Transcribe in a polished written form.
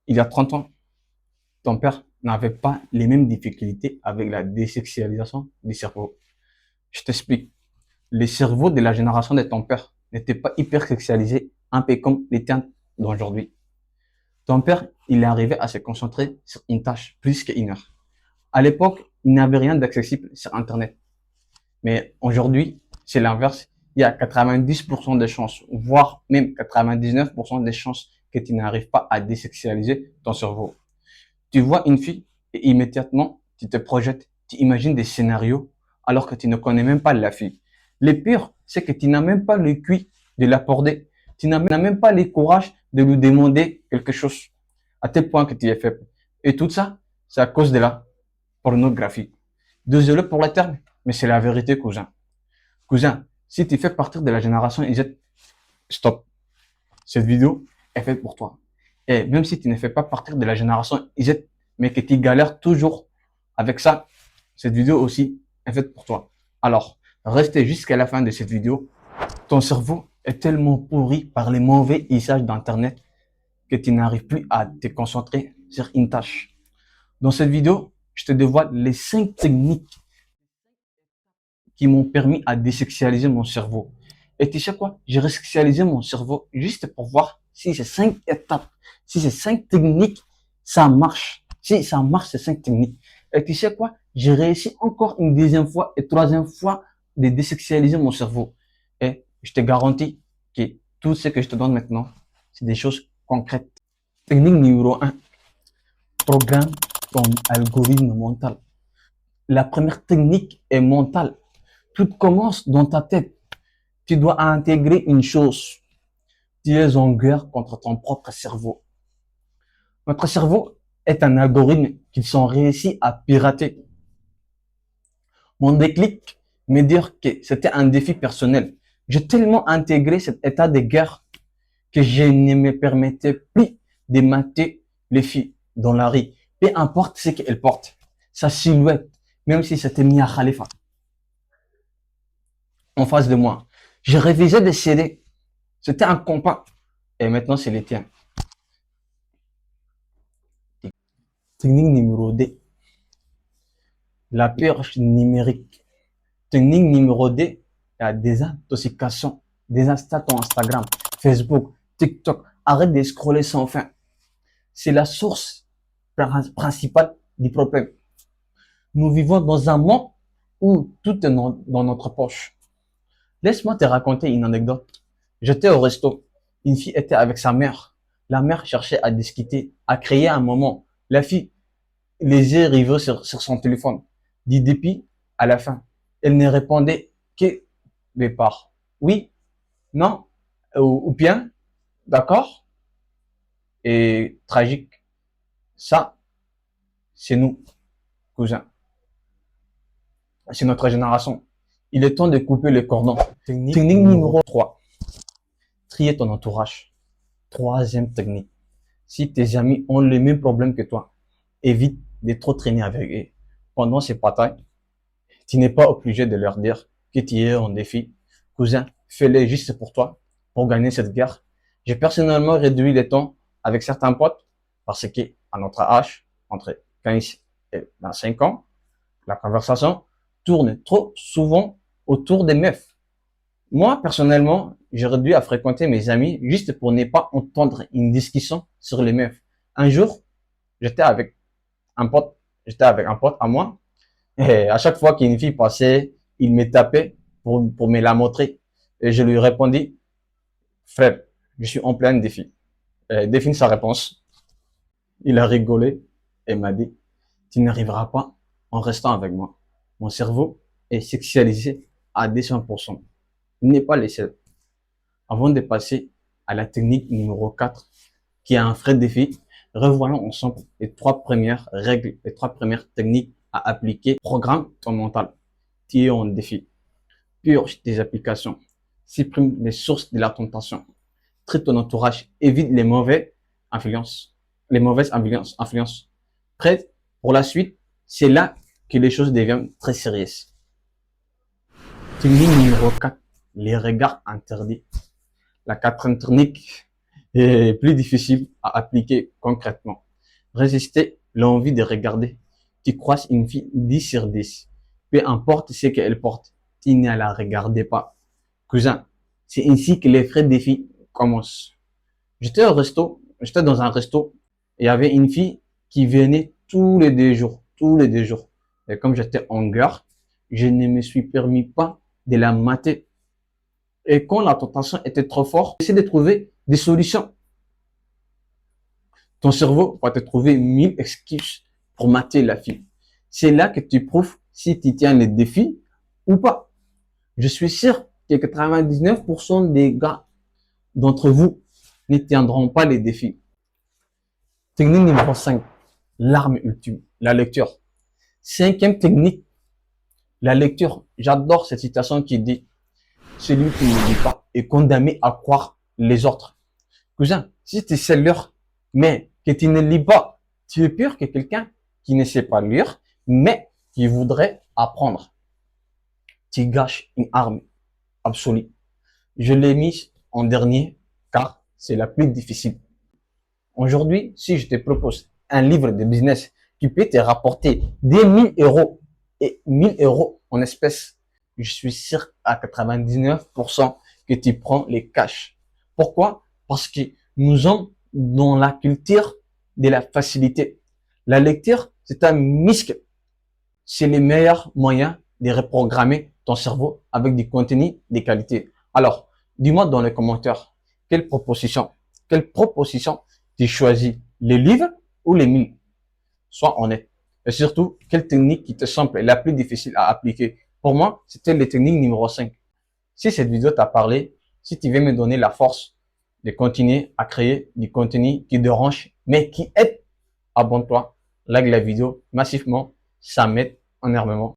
Il y a 30 ans, ton père n'avait pas les mêmes difficultés avec la désexualisation du cerveau. Je t'explique. Le cerveau de la génération de ton père n'était pas hyper sexualisé, un peu comme les tiens d'aujourd'hui. Ton père, il est arrivé à se concentrer sur une tâche plus qu'une heure. À l'époque, il n'y avait rien d'accessible sur Internet. Mais aujourd'hui, c'est l'inverse. Il y a 90% de chances, voire même 99% de chances que tu n'arrives pas à désexualiser ton cerveau. Tu vois une fille et immédiatement, tu te projettes, tu imagines des scénarios alors que tu ne connais même pas la fille. Le pire, c'est que tu n'as même pas le cuit de l'aborder. Tu n'as même pas le courage de lui demander quelque chose à tel point que tu es faible. Et tout ça, c'est à cause de la pornographie. Désolé pour le terme, mais c'est la vérité, cousin. Cousin, si tu fais partie de la génération Z, stop. Cette vidéo est faite pour toi. Et même si tu ne fais pas partie de la génération Z, mais que tu galères toujours avec ça, cette vidéo aussi est faite pour toi. Alors, restez jusqu'à la fin de cette vidéo. Ton cerveau est tellement pourri par les mauvais usages d'Internet que tu n'arrives plus à te concentrer sur une tâche. Dans cette vidéo, je te dévoile les 5 techniques qui m'ont permis à désexualiser mon cerveau. Et tu sais quoi? J'ai resexualisé mon cerveau juste pour voir si ces 5 étapes, si ces 5 techniques, ça marche. Si ça marche, ces 5 techniques. Et tu sais quoi? J'ai réussi encore une deuxième fois et troisième fois de désexualiser mon cerveau. Et je te garantis que tout ce que je te donne maintenant, c'est des choses concrètes. Technique numéro 1. Programme ton algorithme mental. La première technique est mentale. Tout commence dans ta tête. Tu dois intégrer une chose. Tu es en guerre contre ton propre cerveau. Notre cerveau est un algorithme qu'ils sont réussi à pirater. Mon déclic me dire que c'était un défi personnel. J'ai tellement intégré cet état de guerre que je ne me permettais plus de mater les filles dans la rue. Peu importe ce qu'elles portent. Sa silhouette, même si c'était Mia Khalifa en face de moi. Je révisais des CD. C'était un compas. Et maintenant, c'est les tiens. Technique numéro 2. La purge numérique. Technique numéro 2. La désintoxication. Désinstalle ton Instagram, Facebook, TikTok. Arrête de scroller sans fin. C'est la source principale du problème. Nous vivons dans un monde où tout est dans notre poche. Laisse-moi te raconter une anecdote. J'étais au resto. Une fille était avec sa mère. La mère cherchait à discuter, à créer un moment. La fille, les yeux rivés sur son téléphone. Du dépit à la fin. Elle ne répondait que des parts. Oui, non, ou bien, d'accord, et tragique. Ça, c'est nous, cousins. C'est notre génération. Il est temps de couper le cordon. Technique numéro 3. Trier ton entourage. Troisième technique. Si tes amis ont les mêmes problèmes que toi, évite de trop traîner avec eux. Pendant ces batailles, tu n'es pas obligé de leur dire que tu es en défi. Cousin, fais-le juste pour toi, pour gagner cette guerre. J'ai personnellement réduit le temps avec certains potes parce que, à notre âge, entre 15 et 25 ans, la conversation tourne trop souvent autour des meufs. Moi, personnellement, j'ai réduit à fréquenter mes amis juste pour ne pas entendre une discussion sur les meufs. Un jour, j'étais avec un pote, à moi, et à chaque fois qu'une fille passait, il me tapait pour me la montrer. Et je lui répondis, frère, je suis en plein défi. Définit sa réponse. Il a rigolé et m'a dit, tu n'arriveras pas en restant avec moi. Mon cerveau est sexualisé à 200%. Il n'est pas le seul. Avant de passer à la technique numéro 4, qui est un vrai défi, revoyons ensemble les 3 premières règles, les 3 premières techniques à appliquer. Programme ton mental. Tu es en défi. Purge tes applications. Supprime les sources de la tentation. Traite ton entourage. Évite les mauvaises influences. Prêt pour la suite, c'est là que les choses deviennent très sérieuses. Technique numéro 4. Les regards interdits. La quatrième technique, et plus difficile à appliquer concrètement. Résister l'envie de regarder. Tu croises une fille 10 sur 10. Peu importe ce qu'elle porte, tu ne la regardes pas. Cousin, c'est ainsi que les frais des filles commencent. J'étais dans un resto, et il y avait une fille qui venait tous les 2 jours. Et comme j'étais en gare, je ne me suis permis pas de la mater. Et quand la tentation était trop forte, j'essaie de trouver des solutions. Ton cerveau va te trouver 1000 excuses pour mater la fille. C'est là que tu prouves si tu tiens les défis ou pas. Je suis sûr que 99% des gars d'entre vous ne tiendront pas les défis. Technique numéro 5, l'arme ultime, la lecture. Cinquième technique, la lecture. J'adore cette citation qui dit celui qui ne lit pas est condamné à croire les autres. Cousin, si tu sais lire, mais que tu ne lis pas, tu es pire que quelqu'un qui ne sait pas lire, mais qui voudrait apprendre. Tu gâches une arme absolue. Je l'ai mise en dernier car c'est la plus difficile. Aujourd'hui, si je te propose un livre de business qui peut te rapporter des 1000 € et 1000 € en espèces, je suis sûr à 99% que tu prends les cash. Pourquoi? Parce que nous sommes dans la culture de la facilité. La lecture, c'est un muscle. C'est le meilleur moyen de reprogrammer ton cerveau avec du contenu de qualité. Alors, dis-moi dans les commentaires, quelle proposition tu choisis, les livres ou les 1000? Sois honnête. Et surtout, quelle technique qui te semble la plus difficile à appliquer? Pour moi, c'était la technique numéro 5. Si cette vidéo t'a parlé, si tu veux me donner la force de continuer à créer du contenu qui dérange, mais qui aide, abonne-toi, like la vidéo massivement, ça m'aide énormément.